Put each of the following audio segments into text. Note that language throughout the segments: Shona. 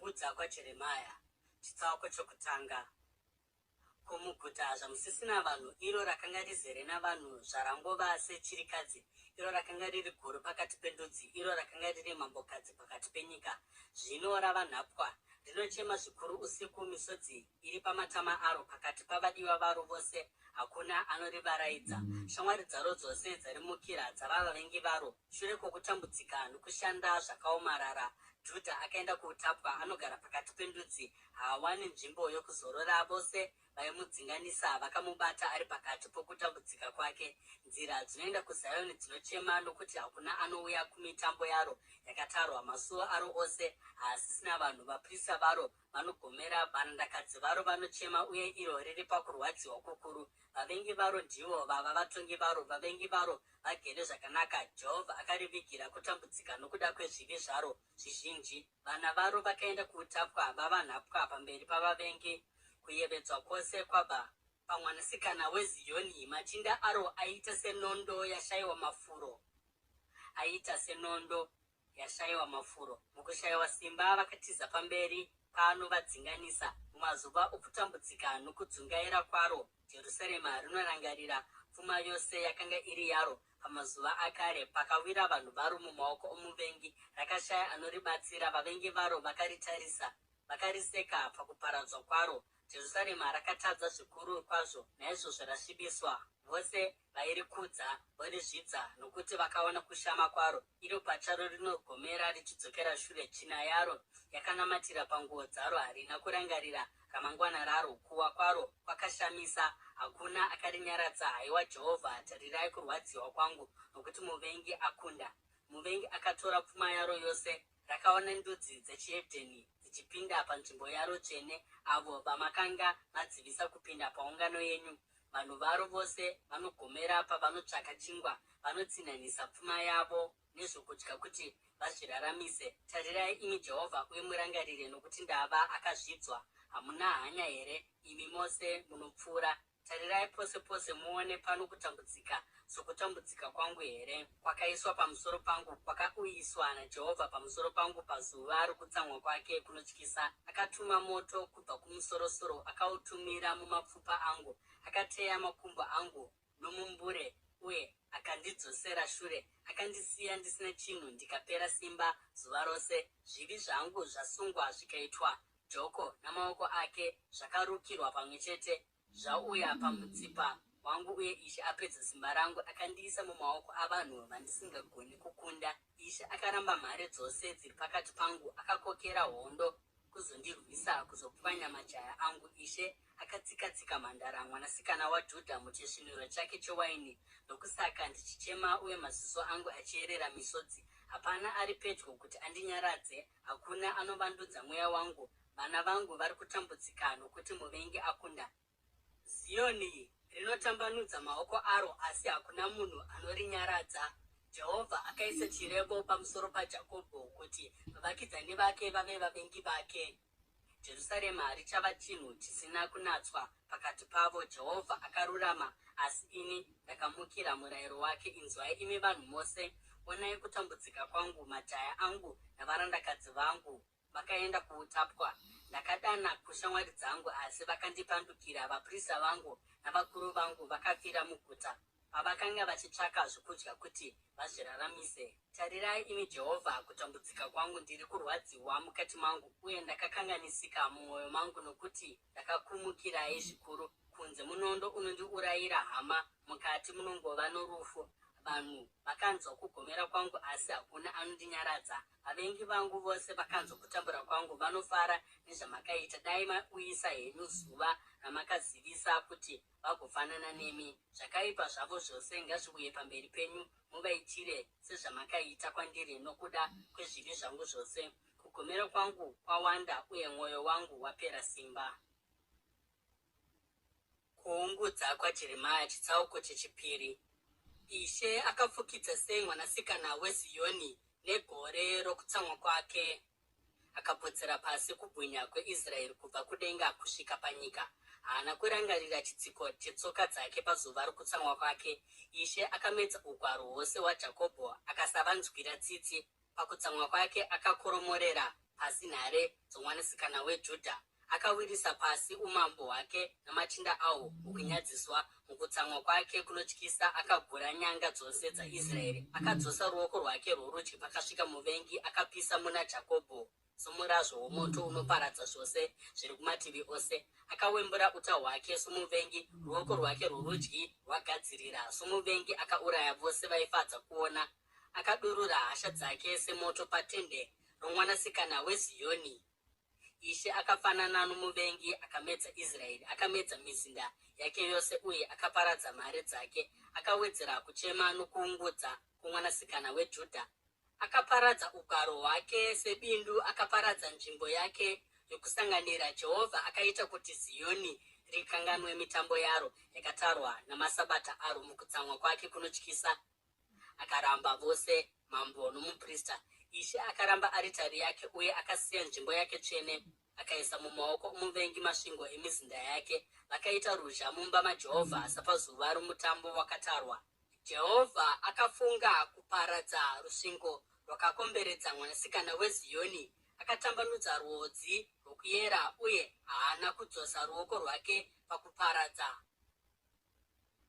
Kuungudza kwaJeremia chitsauko chokutanga. Kumuguta zvamusisina vanhu, iro rakanga rizere navanhu zvarangova sechirikadzi, iro rakanga riri guru pakati pendudzi, iro rakanga riri mambokadzi pakati penyika, zvino rava nhapwa, rinochema zvikuru usiku. Misodzi iri pamatama aro, pakati pavadiwa varo vose hakuna anorivaraidza. Shamwari dzaro dzose dzarimukira dzava vavengi varo. Shure kwokutambudzika nokushanda zvakaomarara, Judha akaenda kuutapwa, anogara pakati pendudzi, haawani nzvimbo yokuzorora. Vose vaimudzinganisa vakamubata ari pakati pokutambudzika kwake. Nzira dzinoenda kuZioni dzinochema, nokuti hakuna anouya kumitambo yaro yakatarwa. Masuo aro ose haasisina vanhu. Vaprista varo vanogomera, varandakadzi varo vanochema, uye iro riri pakurwadziwa kukuru. Vavengi varo ndivo vava vatongi varo, vavengi varo vagere zvakanaka. Jehovha akarivigira kutambudzika nokuda kwezvivi zvaro zvizhinji. Vana varo vakaenda kuutapwa, vava nhapwa pamberi pavavengi. Kuyevedzwa kwose kwabva pamwanasikana weZioni. Machinda aro aita senondo yashayiwa mafuro, aita senondo yashayiwa mafuro. Mukushayiwa simba vakatiza pamberi paanovadzinganisa. Mumazuva okutambudzika nokudzungaira kwaro, Jerusarema rinorangarira pfuma yose yakanga iri yaro. Pamazuva akare pakawira vanhu varo mumaoko omuvengi, rakashaya anoribatsira. Vavengi varo vakaritarisa, vakariseka pakuparadzwa kwaro. Jerusarema rakatadza zvikuru kwazvo, naizvozvo rasvibiswa. Vose vairikudza vorizvidza, nokuti vakaona kushama kwaro. Iro pacharo rinogomera richidzokera shure. Tsvina yaro yakanamatira panguo dzaro, harina kurangarira ramangwana raro. Kuwa kwaro kwakashamisa, hakuna akarinyaradza. Haiwa Jehovha, tarirai kurwadziwa kwangu, nokuti muvengi akunda. Muvengi akatora pfuma yaro yose. Rakaona ndudzi dzechihedheni dzichipinda panzvimbo yaro tsvene, avo vamakanga madzivisa kupinda paungano yenyu. Vanhu varo vose vanogomera pavanotsvaka chingwa, vanotsinhanisa pfuma yavo nezvokudya kuti vazviraramise. Tarirai imi Jehovha, uye murangarire, nokuti ndava akazvidzwa. Hamuna hanya here, imi mose munopfuura? Tarirai pose pose muone pano kutambudzika sokutambudzika kwangu here, kwakaiswa pamusoro pangu, kwakauyiswa naJehovha pamusoro pangu pazuva rokutsamwa kwake kunotyisa. Akatuma moto kubva kumusoro-soro, akautumira mumapfupa angu. Akateya makumbo angu nomumbure, uye akandidzosera shure. Akandisiya ndisina chinhu, ndikapera simba zuva rose. Zvivi zvangu zvasungwa zvikaitwa joko, namaoko ake zvakarukirwa pamwe chete. Zvauya pamutsipa wangu, uye Ishe apedza simba rangu. Akandiisa mumaoko avanhu vandisingagoni kukunda. Ishe akaramba mhare dzose dziri pakati pangu. Akakokera hondo kuzondirwisa, kuzopwanya majaya angu. Ishe akatsika-tsika Mhandara, mwanasikana waJudha, muchisviniro chake chewaini. Ndokusaka ndichichema, uye maziso angu achiyerera misodzi. Hapana ari pedyo kuti andinyaradze, hakuna anovandudza mweya wangu. Vana vangu vari kutambudzika nokuti muvengi akunda. Zioni rinotambanudza maoko aro, asi hakuna munhu anorinyaradza. Jehovha akaisa chirevo pamusoro paJakobho, kuti vavakidzani vake vave vavengi vake. Jerusarema richava chinhu chisina kunatswa pakati pavo. Jehovha akarurama, asi ini ndakamukira murayiro wake. Inzwai imi vanhu mose, onai kutambudzika kwangu. Majaya angu navarandakadzi vangu vakaenda kuutapwa. Ndakadana kushamwari dzangu, asi vakandipandukira. Vaprista vangu navakuru vangu vakafira muguta, pavakanga vachitsvaka zvokudya kuti vazviraramise. Tarirai imi Jehovha, kutambudzika kwangu. Ndiri kurwadziwa mukati mangu, uye ndakakanganisika mumwoyo mangu, nokuti ndakakumukirai zvikuru. Kunze munondo unondiurayira hama, mukati munongova norufu. Vanhu vakanzwa kugomera kwangu, asi hakuna anondinyaradza. Vavengi vangu vose vakanzwa kutambura kwangu, vanofara nezvamakaita. Dai mauyisa henyu zuva ramakazivisa kuti vagofanana nemi. Zvakaipa zvavo zvose ngazviuye pamberi penyu, muvaitire sezvamakaita kwandiri. Nokuda kwezvivi zvangu zvose, kugomera kwangu kwawanda, uye mwoyo wangu wapera simba. Kuungudza kwaJeremia chitsauko chechipiri. Ishe akafukidza sei mwanasikana weZioni negore rokutsamwa kwake. Akapotsera pasi kubwinya kweIsraeri kubva kudenga kusvika panyika. Haana kurangarira chitsiko chetsoka dzake pazuva rokutsamwa kwake. Ishe akamedza ugaro hwose hwaJakobho, akasavanzwira tsitsi. Pakutsamwa kwake akakoromorera pasi nhare dzomwanasikana weJudha. Akawirisa pasi umambo hwake namachinda awo mukunyadziswa. Mukutsamwa kwake kunotyisa akagura nyanga dzose dzaIsraeri. Akadzosa ruoko rwake rworudyi pakasvika muvengi, akapisa muna Jakobho somurazvo womoto unoparadza zvose zviri kumativi ose. Akawembura uta hwake somuvengi, ruoko rwake rworudyi rwagadzirira somuvengi. Akauraya vose vaifadza kuona. Akadurura hasha dzake semoto patende romwanasikana weZioni. Ishe akafanana nomuvengi, akamedza Israeri, akamedza mizinda yake yose uye akaparadza mhare dzake. Akawedzera kuchema nokuungudza kumwanasikana weJudha. Akaparadza ugaro hwake sebindu, akaparadza nzvimbo yake yokusanganira. Jehovha akaita kuti Zioni rikanganwe mitambo yaro yakatarwa namasabata aro. Mukutsamwa kwake kunotyisa akaramba vose, mambo nomuprista. Ishe akaramba aritari yake uye akasiya nzvimbo yake tsvene. Akaisa mumaoko omuvengi masvingo emizinda yake. Vakaita ruzha mumba maJehovha sapazuva romutambo wakatarwa. Jehovha akafunga kuparadza rusvingo rwakakomberedza mwanasikana weZioni. Akatambanudza rwodzi rwokuyera uye haana kudzosa ruoko rwake pakuparadza.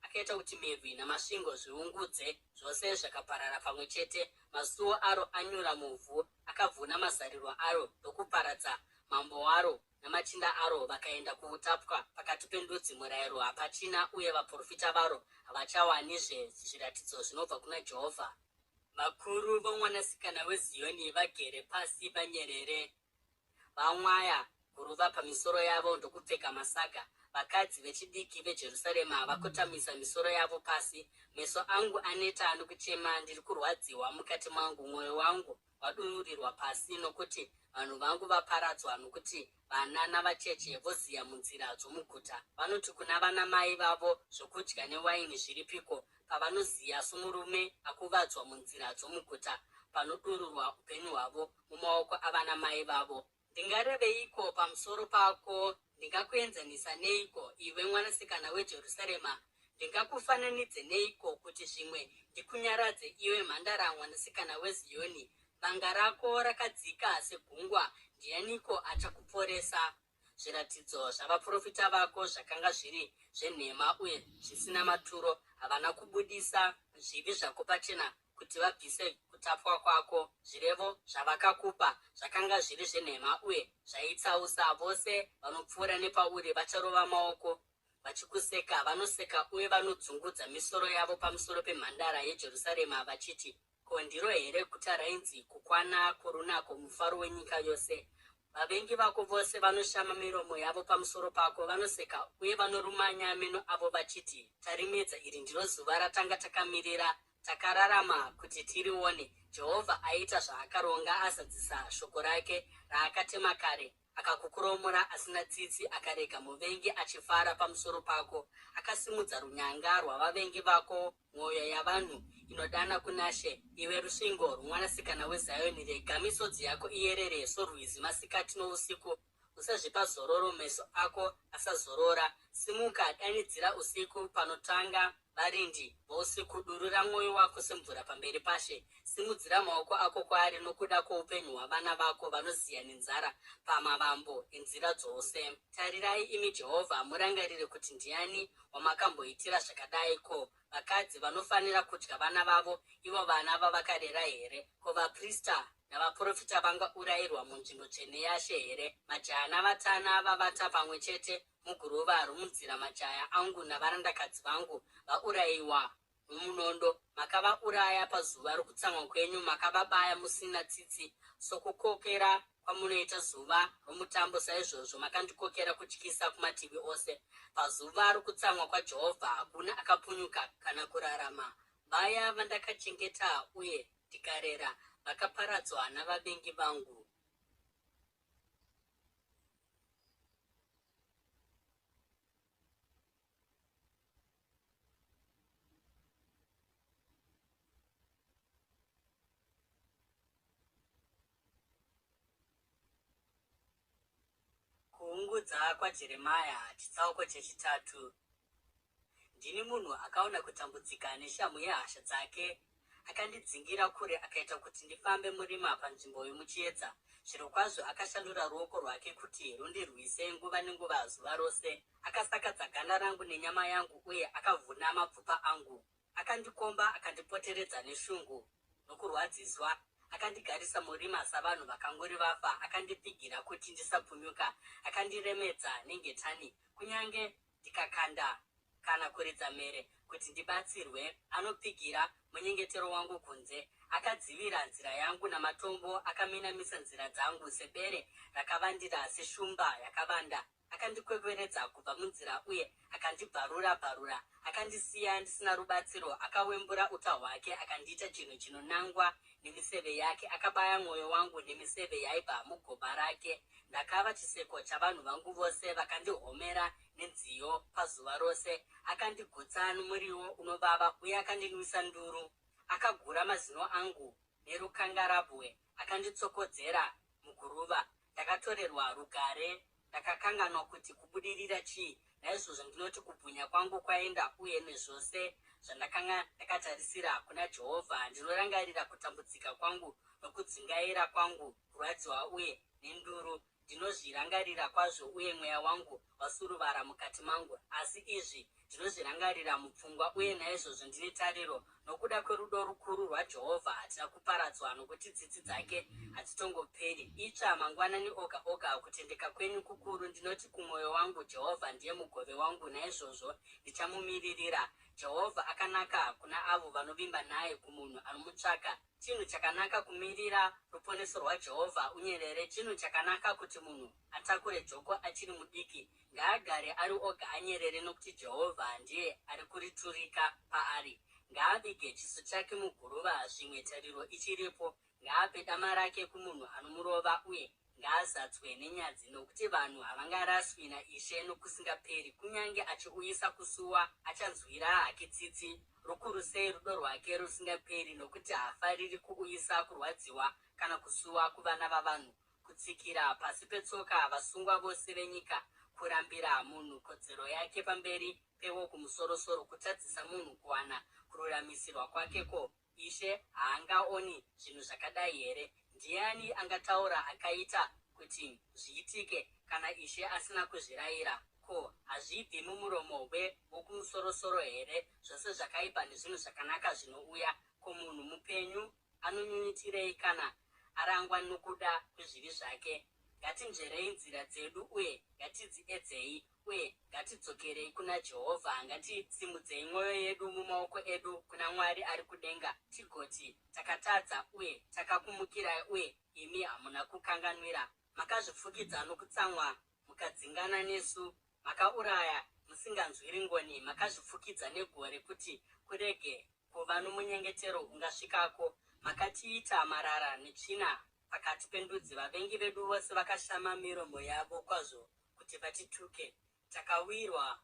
Akaita kuti mevhi namasvingo zviungudze, zvose zvakaparara pamwe chete. Masuo aro anyura muvhu. Akavhuna mazariro aro ndokuparadza mambo waro namachinda aro. Vakaenda kuutapwa pakati pendudzi. Murayiro hapachina uye vaprofita varo havachawanizve zviratidzo zvinobva kuna Jehovha. Vakuru vomwanasikana weZioni vagere pasi panyerere. Vamwaya guruva pamisoro yavo ndokupfeka masaga. Vakadzi vechidiki veJerusarema vakotamisa misoro yavo pasi. Meso angu aneta nokuchema, ndiri kurwadziwa mukati mangu. Mwoyo wangu wadururirwa pasi nokuti vanhu vangu vaparadzwa, nokuti vana navacheche voziya munzira dzomuguta. Vanoti kuna vana mai vavo, zvokudya newaini zviripiko? Pavanoziya somurume akuvadzwa munzira dzomuguta, panodururwa upenyu hwavo mumaoko avana mai vavo. Ndingareveiko pamusoro pako? Ndingakuenzanisa neiko, iwe mwanasikana weJerusarema? Ndingakufananidze neiko kuti zvimwe ndikunyaradze, iwe mhandara mwanasikana weZioni? Vanga rako rakadzika segungwa, ndianiko achakuporesa? Zviratidzo zvavaprofita vako zvakanga zviri zvenhema uye zvisina maturo. Havana kubudisa zvivi zvako pachena kuti vabvise kutapwa kwako. Zvirevo zvavakakupa zvakanga zviri zvenhema uye zvaitsausa. Vose vanopfuura nepauri vacharova maoko vachikuseka. Vanoseka uye vanodzungudza misoro yavo pamusoro pemhandara yeJerusarema vachiti, ko, ndiro here guta rainzi kukwana kworunako, mufaro wenyika yose? Vavengi vako vose vanoshama miromo yavo pamusoro pako. Vanoseka uye vanorumanya meno avo vachiti, tarimedza, iri ndiro zuva ratanga takamirira, takararama kuti tirione. Jehovha aita zvaakaronga, azadzisa shoko rake raakatema kare. Akakukoromora asina tsitsi, akarega muvengi achifara pamusoro pako. Akasimudza runyanga rwavavengi vako, mwoyo yavanhu inodana kunashe. Iwe rusvingo rwomwanasikana weZioni, rega misodzi yako iyerere sorwizi masikati nousiku. Usazvipa zororo, meso ako asazorora. Simuka, danidzira usiku panotanga varindi vousiku. Durura mwoyo wako semvura pamberi paShe. Simudzira maoko ako kwaari nokuda kwoupenyu hwavana vako vanoziya nenzara pamavambo enzira dzose. Tarirai imi Jehovha, murangarire kuti ndiani wamakamboitira zvakadai. Ko, vakadzi vanofanira kudya vana vavo, ivo vana vavakarera here? Ko, vaprista navaprofita vangaurayirwa munzvimbo tsvene yaShe here? Majaya navatana vavata pamwe chete muguruva romunzira. Majaya angu navarandakadzi vangu vaurayiwa nomunondo. Makavauraya pazuva rokutsamwa kwenyu, makavabaya musina tsitsi. Sokukokera kwamunoita zuva romutambo, saizvozvo makandikokera kutyisa kumativi ose. Pazuva rokutsamwa kwaJehovha hakuna akapunyuka kana kurarama. Vaya vandakachengeta uye ndikarera vakaparadzwa navavengi vangu. Kuungudza kwaJeremia, chitsauko chechitatu. Ndini munhu akaona kutambudzika neshamu yehasha dzake. akandidzingira kure akaita kuti ndifambe murima panzvimbo yomuchiedza. Zviro kwazvo akashandura ruoko rwake kuti rundirwise nguva nenguva zuva rose. Akasakadza ganda rangu nenyama yangu uye akavhuna mapfupa angu. Akandikomba akandipoteredza neshungu nokurwadziswa. Akandigarisa murima savanhu vakangori vafa. Akandipfigira kuti ndisapunyuka. Akandiremedza nengetani. Kunyange ndikakanda kana kuridza mere kuti ndibatsirwe, anopfigira munyengetero wangu kunze. Akadzivira nzira yangu namatombo. Akaminamisa nzira dzangu sebere rakavandira seshumba yakavanda. Akandikwekweredza kubva munzira uye akandibvarura. Akandisiya ndisina rubatsiro. Akawembura uta hwake akandiita chinhu chinonangwa nemiseve yake. Akabaya mwoyo wangu nemiseve yaibva mugoba rake. Ndakava chiseko chavanhu vangu vose vakandihomera nenziyo pazuva rose. Akandigutsa nomuriwo unovava uye akandinwisa nduru. Akagura mazino angu nerukangarabwe. Akanditsokodzera muguruva. Ndakatorerwa rugare. Ndakakanganwa kuti kubudirira chii. Naizvozvo ndinoti kubwinya kwangu kwaenda uye nezvose zvandakanga ndakatarisira kuna Jehovha. Ndinorangarira kutambudzika kwangu nokudzingaira kwangu, kurwadziwa uye nenduru. Ndinozvirangarira kwazvo uye mweya wangu wasuruvara mukati mangu. Asi izvi ndinozvirangarira mupfungwa uye naizvozvo ndine tariro. Nokuda kwerudo rukuru rwaJehovha hatina kuparadzwa, nokuti tsitsi dzake hadzitongoperi. Itsva mangwanani oga oga. Kutendeka kwenyu kukuru. Ndinoti kumwoyo wangu, Jehovha ndiye mugove wangu, naizvozvo ndichamumiririra. Jehovha akanaka kuna avo vanovimba naye, kumunhu anomutsvaka. Chinhu chakanaka kumirira ruponeso rwaJehovha unyerere. Chinhu chakanaka kuti munhu atakure joko achiri mudiki. Ngaagare ari oga anyerere, nokuti Jehovha ndiye ari kuriturika paari. Ngaavige chiso chake muguruva zvimwe tariro ichiripo. Ngaape dama rake kumunhu anomurova uye ngaazatswe nenyadzi, nokuti vanhu havangaraswi naIshe nokusingaperi. Kunyange achiuyisa kusuwa, achanzwira hake tsitsi. Rukuru sei rudo rwake rusingaperi, nokuti haafariri kuuyisa kurwadziwa kana kusuwa kuvana vavanhu. Kutsikira pasi petsoka vasungwa vose venyika. Kurambira munhu kodzero yake pamberi peWokumusoro-soro. Kutadzisa munhu kuwana kururamisirwa kwakeko. Ishe haangaoni zvinhu zvakadai here? Ndiani angataura akaita kuti zviitike kana Ishe asina kuzvirayira? Ko, hazvibvi mumuromo weWokumusoro-soro here zvose zvakaipa nezvinhu zvakanaka zvinouya? Ko, munhu mupenyu anonyunyutirei kana arangwa nokuda kwezvivi zvake? Ngatinzverei nzira dzedu uye ngatidziedzei uye ngatidzokerei kuna Jehovha. Ngatitsimudzei mwoyo yedu mumaoko edu kuna Mwari ari kudenga, tigoti takatadza uye takakumukirai uye imi hamuna kukanganwira. Makazvifukidza nokutsamwa mukadzingana nesu. Makauraya musinganzwiri ngoni. Makazvifukidza negore kuti kurege kuva nomunyengetero ungasvikako. Makatiita marara netsvina pakati pendudzi. Vavengi vedu vose vakashama miromo yavo kwazvo kuti vatituke. Takawirwa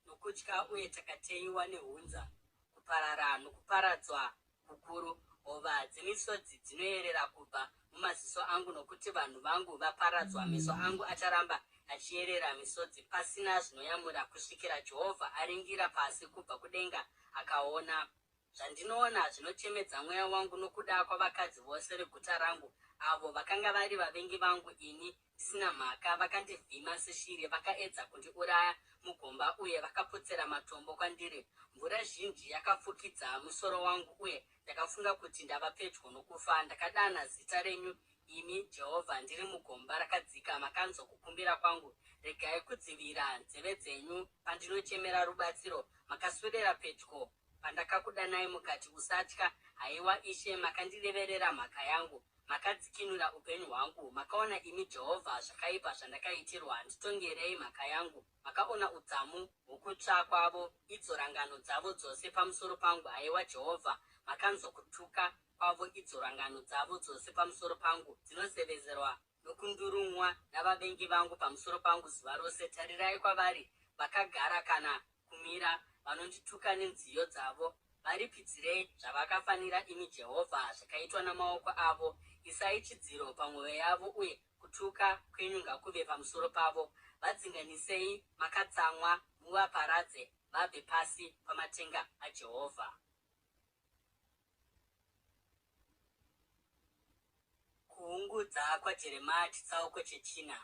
nokutya uye takateyiwa nehunza. Kuparara nokuparadzwa kukuru. Hova dzemisodzi dzinoyerera kubva mumaziso angu, nokuti vanhu vangu vaparadzwa. Meso angu acharamba achiyerera misodzi pasina zvinoyamura, kusvikira Jehovha aringira pasi kubva kudenga akaona. Zvandinoona zvinochemedza mweya wangu nokuda kwavakadzi vose veguta rangu, avo vakanga vari vavengi vangu ini ndisina mhaka. Vakandivhima seshiri. Vakaedza kundiuraya mugomba uye vakapotsera matombo kwandiri. Mvura zhinji yakafukidza musoro wangu uye ndakafunga kuti ndava pedyo nokufa. Ndakadana zita renyu, imi Jehovha, ndiri mugomba rakadzika. Makanzwa kukumbira kwangu. Regai kudzivira nzeve dzenyu pandinochemera rubatsiro. Makaswedera pedyo pandakakudanai mukati, usatya. Haiwa Ishe, makandireverera mhaka yangu. Makadzikinura upenyu hwangu. Makaona imi Jehovha zvakaipa zvandakaitirwa. Nditongerei mhaka yangu. Makaona udzamu hwokutsva kwavo, idzo rangano dzavo dzose pamusoro pangu. Haiwa Jehovha, makanzwa kutuka kwavo, idzo rangano dzavo dzose pamusoro pangu. Dzinozevezerwa nokundurumwa navavengi vangu pamusoro pangu zuva rose. Tarirai kwavari vakagara kana kumira, vanondituka nenziyo dzavo. Varipidzirei zvavakafanira imi Jehovha, zvakaitwa namaoko avo. Isai chidziro pamwoyo yavo uye kutuka kwenyu ngakuve pamusoro pavo. Vadzinganisei makatsamwa, muvaparadze vabve pasi pamatenga aJehovha. Kuungudza kwaJeremia chitsauko chechina.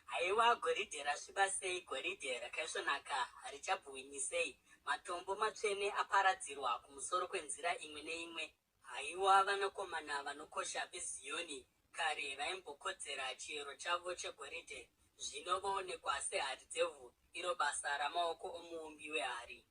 Haiwa, goridhe rasviba sei, goridhe rakaisvonaka harichabwinyi sei, matombo matsvene aparadzirwa kumusoro kwenzira imwe neimwe. Haiwa, vanakomana vanokosha veZioni, kare vaimbokodzera chiyero chavo chegoridhe, zvino voonekwa sehari dzevhu, iro basa ramaoko omuumbi wehari.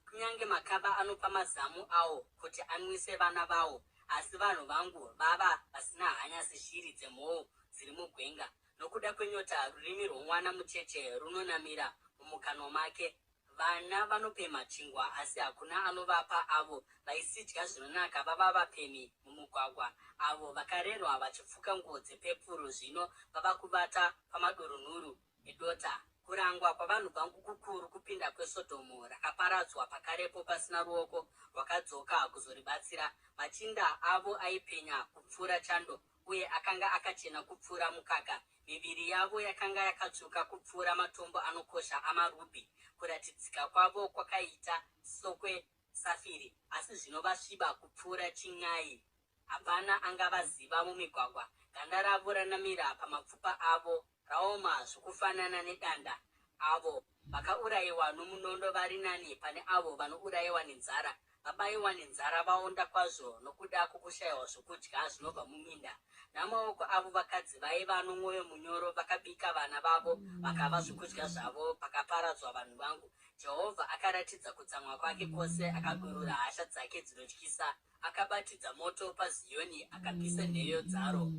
Kunyange makaba anopa mazamu awo kuti anwise vana vavo, asi vanhu vangu vava vasina hanya seshiri dzemhou dziri mugwenga. Nokuda kwenyota rurimi rwomwana mucheche runonamira mumukanwa make. Vana vanopemha chingwa, asi hakuna anovapa. Avo vaisidya zvinonaka vava vapemhi mumugwagwa. Avo vakarerwa vachifuka nguo dzepepuru, zvino vava kuvata pamadurunhuru edota. Kurangwa kwavanhu vangu kukuru kupinda kweSodhomu, rakaparadzwa pakarepo pasina ruoko rwakadzoka kuzoribatsira. Machinda avo aipenya kupfuura chando, uye akanga akachena kupfuura mukaka. Miviri yavo yakanga yakatsvuka kupfuura matombo anokosha amarubhi. Kuratidzika kwavo kwakaita sokwesafiri, asi zvino vasviba kupfuura chin'ai. Hapana angavaziva mumigwagwa. Ganda ravo ranamira pamapfupa avo, raoma zvokufanana nedanda. Avo vakaurayiwa nomunondo vari nani pane avo vanourayiwa nenzara. Vabayiwa nenzara vaonda kwazvo nokuda kwokushayiwa zvokudya zvinobva muminda. Namaoko avo vakadzi vaiva nomwoyo munyoro vakabika vana vavo, vakava zvokudya zvavo pakaparadzwa vanhu vangu. Jehovha akaratidza kutsamwa kwake kwose, akadurura hasha dzake dzinotyisa. Akabatidza moto paZioni, akapisa nheyo dzaro.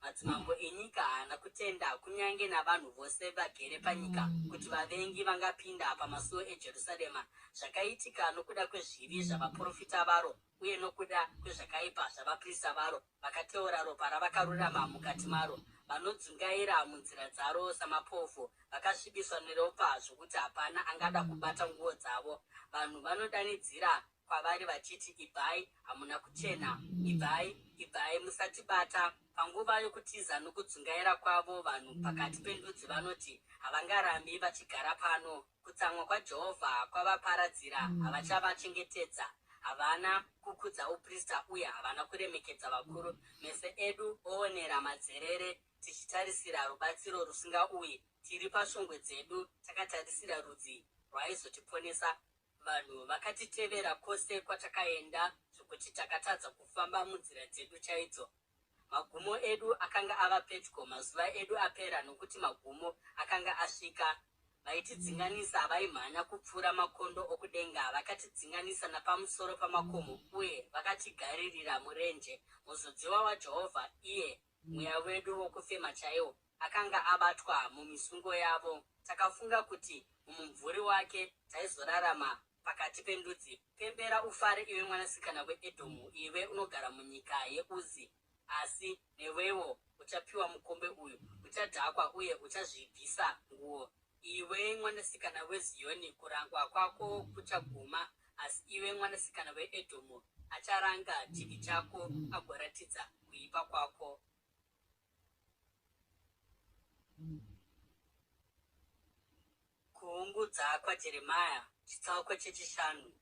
Madzimambo enyika haana kutenda, kunyange navanhu vose vagere panyika, kuti vavengi vangapinda pamasuo eJerusarema. Zvakaitika nokuda kwezvivi zvavaprofita varo, uye nokuda kwezvakaipa zvavaprista varo, vakateura ropa ravakarurama mukati maro. Vanodzungaira munzira dzaro samapofu, vakasvibiswa neropa zvokuti hapana angada kubata nguo dzavo. Vanhu vanodanidzira kwavari vachiti, ibvai, hamuna kuchena, ibvai, ibvai, musatibata. Panguva yokutiza nokudzungaira kwavo, vanhu pakati pendudzi vanoti, havangarambi vachigara pano. Kutsamwa kwaJehovha kwavaparadzira, havachavachengetedza. Havana kukudza uprista, uye havana kuremekedza vakuru. Meso edu oonera madzerere, tichitarisira rubatsiro rusingauyi. Tiri pashongwe dzedu, takatarisira rudzi rwaizotiponesa. Vanhu vakatitevera kwose kwatakaenda, zvokuti takatadza kufamba munzira dzedu chaidzo. Magumo edu akanga ava pedyo, mazuva edu apera, nokuti magumo akanga asvika. Vaitidzinganisa vaimhanya kupfuura makondo okudenga, vakatidzinganisa napamusoro pamakomo, uye vakatigaririra murenje. Muzodziwa waJehovha, iye mweya wedu wokufema chaiwo, akanga abatwa mumisungo yavo. Takafunga kuti mumumvuri wake taizorarama pakati pendudzi. Pembera ufare, iwe mwanasikana weEdhomu, iwe unogara munyika yeUzi. Asi newewo uchapiwa mukombe uyu, uchadhakwa uye uchazvibvisa nguo. Iwe mwanasikana weZioni, kurangwa kwako kuchaguma, asi iwe mwanasikana weEdhomu acharanga chivi chako agoratidza kuipa kwako. Kuungudza kwaJeremia chitsauko chechishanu.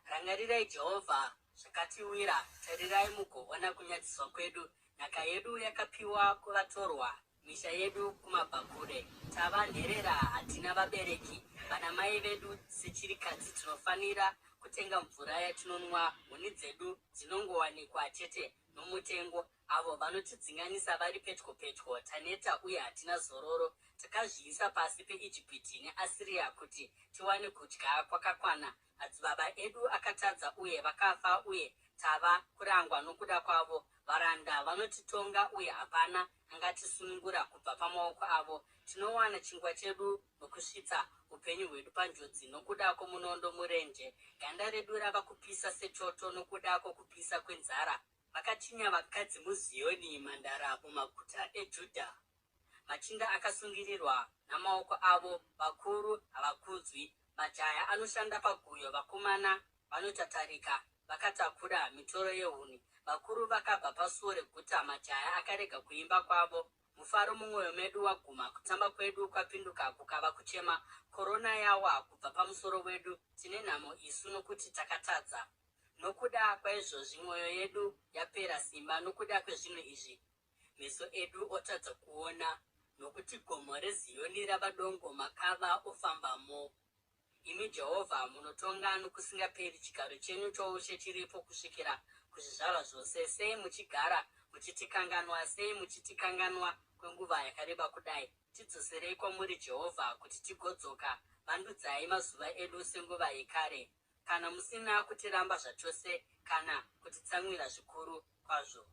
Rangarirai Jehovha zvakatiwira, tarirai mugoona kunyadziswa kwedu. Nhaka yedu yakapiwa kuvatorwa, misha yedu kumabvakure. Tava nherera, hatina vabereki. Vanamai vedu sechirikadzi tinofanira kutenga mvura yatinonwa. Huni dzedu dzinongowanikwa chete nomutengo. Avo vanotidzinganisa vari pedyo pedyo. Taneta uye hatina zororo. Takazviisa pasi peIjipiti neAsiria kuti tiwane kudya kwakakwana. Madzibaba edu akatadza uye vakafa, uye tava kurangwa nokuda kwavo. Varanda vanotitonga, uye hapana angatisunungura kubva pamaoko avo. Tinowana chingwa chedu nokusvitsa upenyu hwedu panjodzi nokuda kwomunondo murenje. Ganda redu rava kupisa sechoto nokuda kwokupisa kwenzara. Vakatinya vakadzi muZioni, mhandara mumaguta eJudha. Machinda akasungirirwa namaoko avo, vakuru havakudzwi. Majaya anoshanda paguyo, vakomana vanotatarika, vakatakura mitoro yehuni. Vakuru vakabva pasuo reguta, majaya akarega kuimba kwavo. Mufaro mumwoyo medu waguma, kutamba kwedu kwapinduka kukava kuchema. Korona yawa kubva pamusoro wedu, tine nhamo isu nokuti takatadza. Nokuda kwaizvozvi mwoyo yedu yapera simba nokuda kwezvinhu izvi. Meso edu otadza kuona, nokuti gomo reZioni rava dongo makava ofambamo. Imi Jehovha munotonga nokusingaperi, chigaro chenyu choushe chiripo kusvikira kuzvizvarwa zvose. Sei muchigara muchitikanganwa, sei muchitikanganwa kwenguva yakareba kudai? Tidzoserei kwamuri Jehovha kuti tigodzoka. Vandudzai mazuva edu senguva yekare, kana musina kutiramba zvachose kana kutitsamwira zvikuru kwazvo.